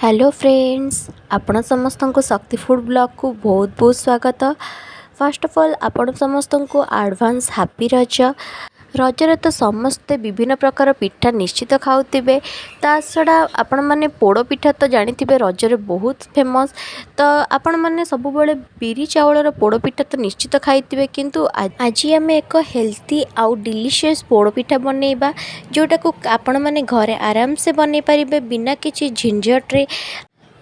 Hello friends, आपण समस्त को शक्ति फूड ब्लॉग को बहुत बहुत स्वागत। फर्स्ट ऑफ ऑल आपण समस्त को एडवांस हैप्पी रजरे तो समस्ते विभिन्न प्रकार पिठा निश्चित खाऊे। ता छड़ा आपण मैंने पोड़ पिठा तो जानी रजरे बहुत फेमस। तो आपण मैंने सब बड़े बिरी चाउलर पोड़ पिठा तो निश्चित खाई किंतु आज आम एक हेल्थी आउ डिलीशियस पोड़ पिठा बनइबा जोटा को आपण मैंने घरे आराम से बनई पारे बिना किसी झंझटे।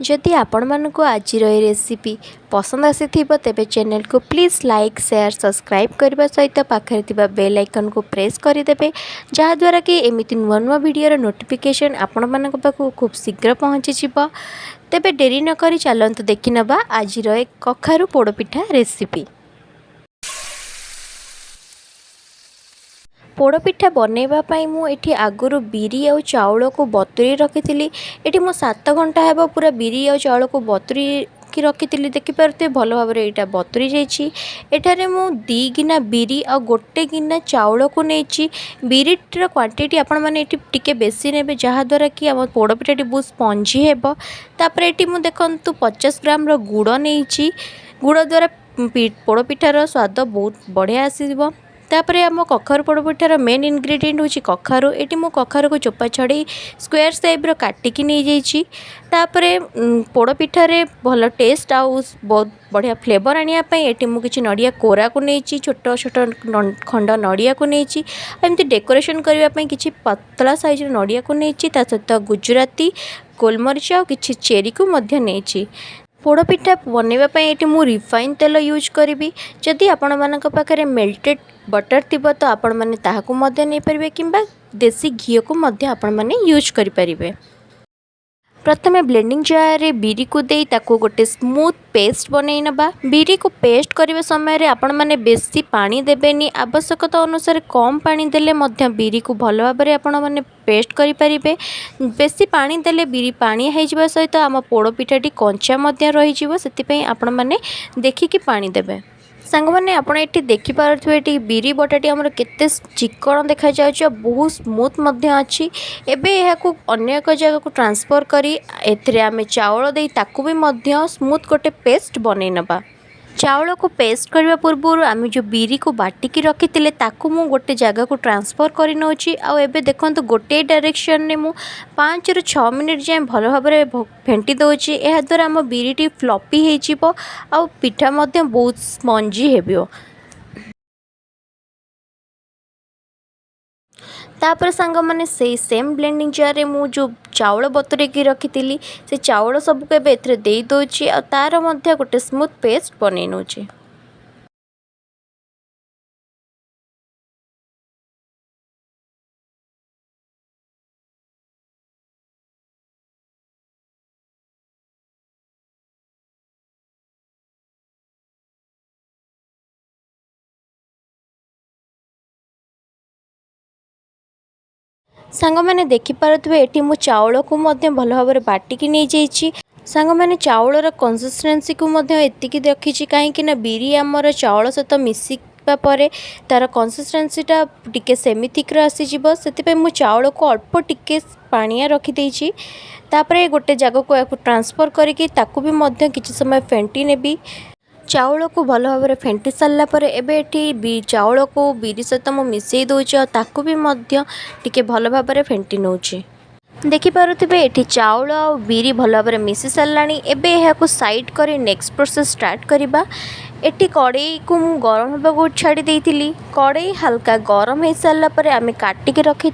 जदि आपण मानक आज रेसिपी पसंद आसी तेबे चैनल को प्लीज़ लाइक शेयर सब्सक्राइब करने सहित पाखे बेल आइकन को प्रेस करदे जहाद्वारा कि एमती नुआ नुआ वीडियो नोटिफिकेशन आपण मानक पाखु खूब शीघ्र पहुँची। तेबे डेरी न करी चलतु देखि नबा आज एक कखारु पोड़पिठा रेसिपी। पोड़पिठा बनवाई मुझे आगुरी बिरी आ चाउल को बतुरी रखी। ये मो 7 घंटा है पूरा बिरी आ चाउल को बतुरी कि रखी। देखिपे भल भाव यहाँ बतुरी जाठारे मु 2 गिना बिरी आ 1 गिना चाउल को नहीं। बिरीर क्वांटिटी आपण मैंने टी बेसी ने जहाद्वारा कि आम पोड़पिठाटी बहुत स्पंजी है। तापर ये मुझे देखु 50 ग्राम गुड़ नहीं। गुड़ द्वारा पोड़पिठार स्वाद बहुत बढ़िया आसब। तापर आम कखारु पोड़पिठार मेन इनग्रेडिएंट होची कखारु। ये मो कखारु को चोपा छड़ी स्क्वायर टाइप काटिकी नहीं जाइए। तापर पोड़पिठार भल टेस्ट आउ बहुत बढ़िया फ्लेवर आनापी ये मुझे किसी नड़िया कोरा को नहीं, छोट छोट खंड नड़िया को नहीं। एमती डेकोरेशन करने किसी पतला साइज नड़िया को नहीं। सहित गुजराती गोलमरीच आ कि चेरी को नहीं। पोड़पिठा बनवाई ये मुझे रिफाइन तेल यूज करी। जदि आपण मानक पाखरे मेल्टेड बटर थी तो आपण मैंने ताहाकू मध्य नहीं पारे कि देसी घी को मध्य आपण मैंने यूज करें। प्रथमे ब्लेंडिंग जार रे बिरी को दे ताको गोटे स्मूथ पेस्ट बनई नबा। बिरी को पेस्ट करने समय आपण मैंने बेसी पानी देबेनी, आवश्यकता अनुसार कम पानी देले मध्य बिरी को भल भाव में आपण मैंने पेस्ट करि परिबे। बेसी पानी देले बिरी पानी हो जावा सहित आम पोड़पिठाटी कंचा मध्य रही जिवो, सेति पई आपण मैंने देखिकी पानी देबे। सांग मैंने आप देखिपे बिरी बटाटी आमर केते चिकन देखा जाउछ, बहुत स्मूथ मध्य अच्छी। एबे यहाकू अन्य एक जगह को ट्रांसफर करी एथिरे आमे चाउल देई ताकू भी मध्य स्मूथ गोटे पेस्ट बनै नबा। चाउल को पेस्ट करने पूर्व आम जो बिरी को बाटिकी रखी ताकू मु गोटे जगह को ट्रांसफर कर नौची। आबे देखो गोटे डायरेक्शन में मु 5 ରୁ 6 मिनिट जाए भल भाव में फेंटी दूची। यह द्वारा आम बिरीटी फ्लपी हो पिठा बहुत स्पंजी हो। तापर सांग मैंने से सेम ब्लेंडिंग जार रे मु जो चाउल बतुरेकी रखी से चाउल सबको एबे दे दूची आ तार मध्य गोटे स्मूथ पेस्ट बनै नौची। सांग मैंने देखिपे ये मु चाउल को भल भाव में बाटिकी नहीं जाइए। सांग मैंने चाउलर कंसिस्टेंसी को एतिकी देखी कहीं बिरी आमर चाउल सहित मिसिबा परे तार कंसिस्टेंसीटा टिके सेमी थिक्र आसीजिवो। से मु चाउल को अल्प टिके पानिया रखीदे। तापर गोटे जगह को या ट्रांसफर करके ताकू भी किसी समय फेंटी नेबी। चाउल को भल भाव में फेंटी सारा पर एबे चाउल को बिरी सहित मु मिसई दूची और ताकू भी टिके भल भाव में फेंटी नौची। देखिपे ये चाउल और बिरी भल भाव में मिसी साराणी। एबे यह साइड कर नेक्स्ट प्रोसेस स्टार्ट करवा। एटी कड़ई को मु गरम होगा छाड़ी देइथिली। कड़ई हल्का गरम हो सारा पर आम काटिकी रखी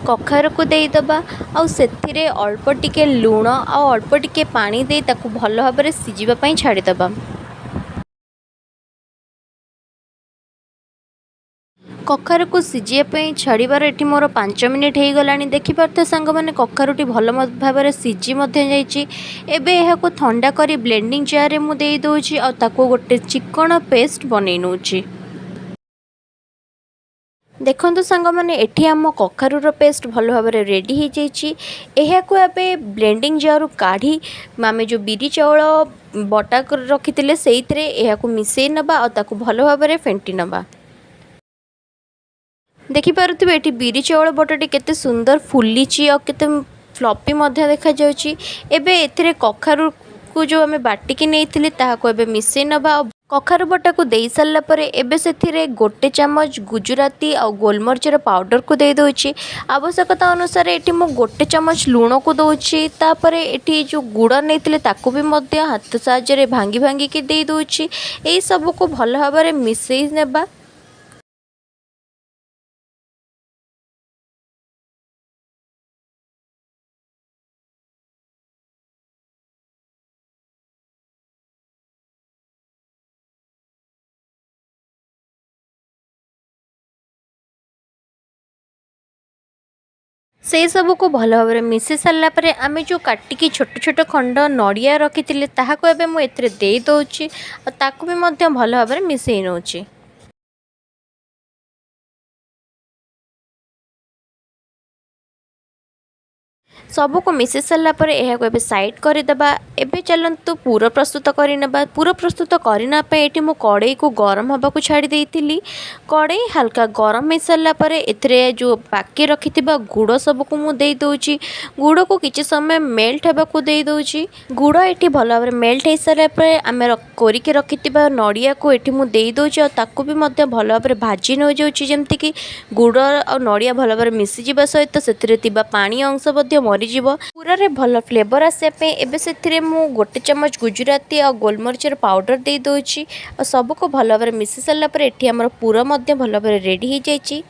कखार को देदबा आ सेथिरे अल्प टिके लूण आ अल्प टिके पानी दे ताकू भल भाव में सिझिबा छाड़ीदबा। कखारु को सिझापी छाड़बार ये मोर 5 मिनिट हो गला। देखिपे सांग मैंने कखारुटी भल भाव में सिझी एवं यह ठंडा कर ब्लेंडिंग जार रे मुझे दूची और गोटे चिकन पेस्ट बनई नौची। देखो सांग मैंने एठी आम कखारुर पेस्ट भल भाव में रेडी हो जाए। ब्लेंडिंग जार काढ़ी आम जो बिरी चाउल बटा रखी से मिसई नबा और भल भाव में फेंटी नबा। देखिपे ये बिरी चाउल बटाटी केते सुंदर फुली और केते फ्लॉपी मध्य देखा जाउची। एबे एथिरे कखारू को जो आमे बाटिकी नेइथिले ताहाको एबे मिसेइ नबा। कखारू बटाକୁ देई सारला परे एबे सेथिरे गोटे चामच गुजराती और गोलमरिचर पाउडर को दे दोची। आवश्यकता अनुसार एटी मो गोटे चामच लूण को दोची। तापरे एटी जो गुड़ नेइथिले ताको भी मध्य हाथ साहाय्य भांगी भांगी की दे दोची। एई सब को भल भाबरे मिसेई नेबा। से सब को भल भाव मिसि सारा पर आम जो काटिकी छोट छोट खंड नड़िया रखी ताको एबे मु एथिरे दे दउची और ताको भी मध्य भल भाव मिसई नउची। सबको मिसि सारा पर यह एबे साइड करदेबा। एबे चलतु पूरा प्रस्तुत करनेबा। पूरा प्रस्तुत करने ये मु कड़ई को गरम हवा को छाड़ी देइतिली। कड़ई हल्का गरम हो सारा पर एथिरे जो बाकी रखि गुड़ सबको मु दे दोची। गुड़ को किछि समय मेल्ट हवा को दे दोची। गुड़ एठी भल भाव मेल्ट हो सारा पर आम कोरिके रखि नड़िया को एठी मु दे दोची और ताको भी मध्य भल भाव भाजी न जाउची। जेमति कि गुड़ और नड़िया भल भाव मिसि जिबा सहित सेथिरे तिबा पानी अंश मध्य मरीजिव। पूरा रे भल फ्लेवर आसे एबे सेथिरे मु गोटे चमच गुजराती और गोलमरिचर पाउडर दे दोची और सबको भल भाव मिसि सारा पर एठी हमर पूरा मध्य भल भाव रेडी हो जाइची।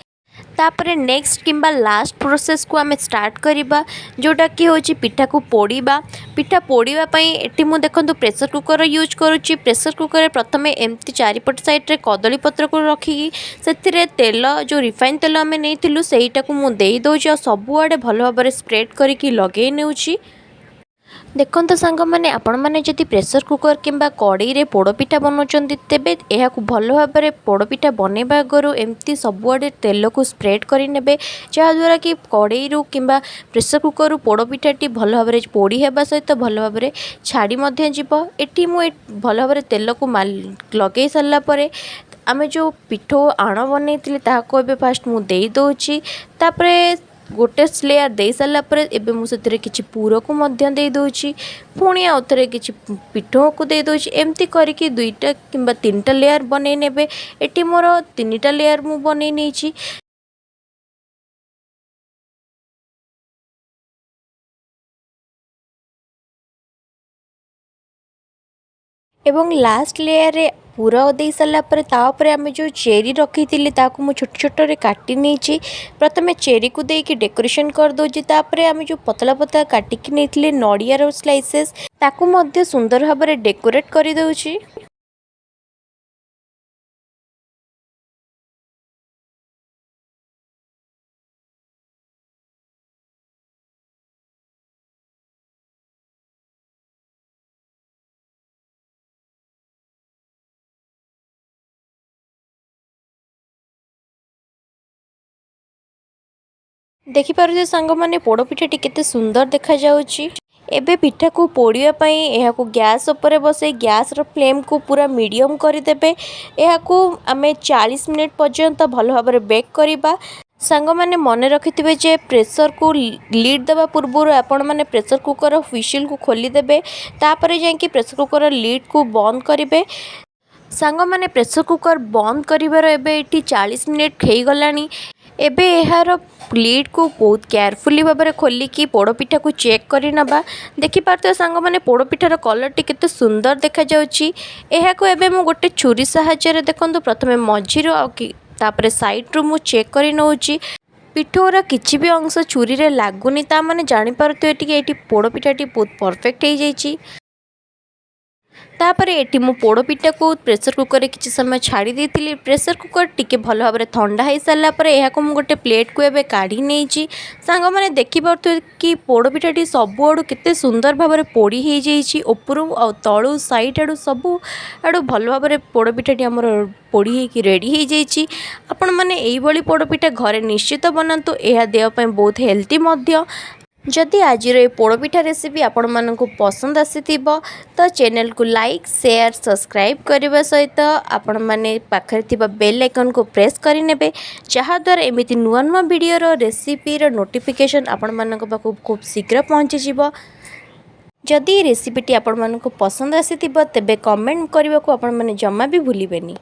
तापरे नेक्स्ट किंबा लास्ट प्रोसेस को आम स्टार्ट करवा जोटा कि होची पिठा को पोड़ीबा। पिठा पोड़ीबा पई एठी मु देखंतु प्रेशर कुकर यूज करूची। प्रेशर कुकर रे प्रथमे एमती चारिपट साइड रे कदली पत्र को रखी सेथिरे तेल जो रिफाइन तेल आम नेइथिलु सेहीटा को मु देई दोची और सबुआडे भल भाव स्प्रेड करिकी लगे नेउची। देखो सांग मैंने आपण मैंने जदि प्रेशर कुकर किंबा कड़ई रे पोड़पिठा बनाउछन्ती तेबे एहाकु भल भाबरे पोड़पिठा बनेबा आगरु एमती सबुआडे तेल को स्प्रेड करि नेबे जहाँद्वारा कि कड़ई रु किंबा प्रेशर कुकर रु पोड़पिठाटी भल भाबरे पोड़ी हेबा सहित भल भाबरे छाड़ी मध्य जीव। एठी मु भल भाबरे तेल को लगे सारला परे आमे जो पिठो आण बनैतिले ताहाको एबे फास्ट मु देई दोची। तापरे गोटे लेयर दे सारा पर एबे मु सेतिरे किछि पूर को मध्य दे दोची। पुणी आउ थरे किछि पिठो को दे दोची। एमती करिकी दुईटा किंबा तीनटा लेयर बनै नेबे। एटी मोर तीनटा लेयर मु बनै नेछि। एवं लास्ट लेयर रे पूरा दे सारा पर तापर आम जो चेरी रखी थी ताकू मु छोट छोट रे काटी नहीं। प्रथमे चेरी को देकी डेकोरेशन कर दोची। तापर आम जो पतला पतला काटिकी नहीं नड़िया रो स्लाइसेस ताकू मध्य सुंदर भाव में डेकोरेट कर दोची। देखिपारे सांग मैंने पोड़पिठाटी केते सुंदर देखा जाउची। एबे पिठा को पोड़िया पई एहाकू गैस ऊपर बसे गैस रो फ्लेम को पूरा मीडियम करदेबे। एहाकू आमे 40 मिनिट पर्यंत भल भाव में बेक करिबा। सांग मैंने मन रखिथिबे जे प्रेशर को लीड देबा पूर्व आपण मैंने प्रेशर कुकर व्हिसिल को खोली देबे। तापरे जांकी प्रेशर कुकर लीड को बंद करिबे। सांग मैंने प्रेशर कुकर बंद करिवार एबे एटी 40 मिनिट हो गलानी। एबे एहार लीड को बहुत केयरफुली भाव में खोलिकी पोड़पिठा को चेक कर नबा। देखिपारे सांग मैंने पोड़पिठार कलर टी केते सुंदर देखा जाउची। एहाको एबे मु गोटे छुरी साहाय्य देखंतु प्रथमे मझिरो तापरे साइड रू मु चेक कर नउची। पिठोर किछि भी अंश छुरी रे लागुनी ता माने जानि पारतो एटी पोड़पिठाटी बहुत परफेक्ट हो जाइची। तापर एटी मु पोड़पिठा को प्रेशर कुकर रे किछि समय छाड़ी देइतिली। प्रेशर कुकर टिके भल भाव में ठंडा हो सारा पर एहाको मु गोटे प्लेट को एबे काढ़ी नेइची। सांग माने देखि पारतो कि पोड़पिठाटी सबुआडू केते सुंदर भाव में पोड़ी हो जाइची। उपरू आ तळू साइड आडू सबू आडू भल भाव में पोड़पिठाटी हमर पोड़ी होकी रेडी हो जाइची। आपण माने एई भली पोड़पिठा घरे निश्चित बनातु। एहा देह पय बहुत हेल्दी मध्य। जदि आज ये पोड़पिठा रेसिपी आपण मानक पसंद आसीथिबो तो चैनल को लाइक शेयर सब्सक्राइब करने सहित आपण माने पाखरे थिबा बेल आइकन को प्रेस करिनेबे जहाँद्वारा एमिति नुआ नुआ वीडियो रेसिपी नोटिफिकेशन आपण मानक पाखु खूब शीघ्र पहुँची जिवो। जदि रेसिपीटी आपण मानक पसंद आसीथिबो तेबे कमेंट करने को आपण माने जम्मा भी भूलिबेनी।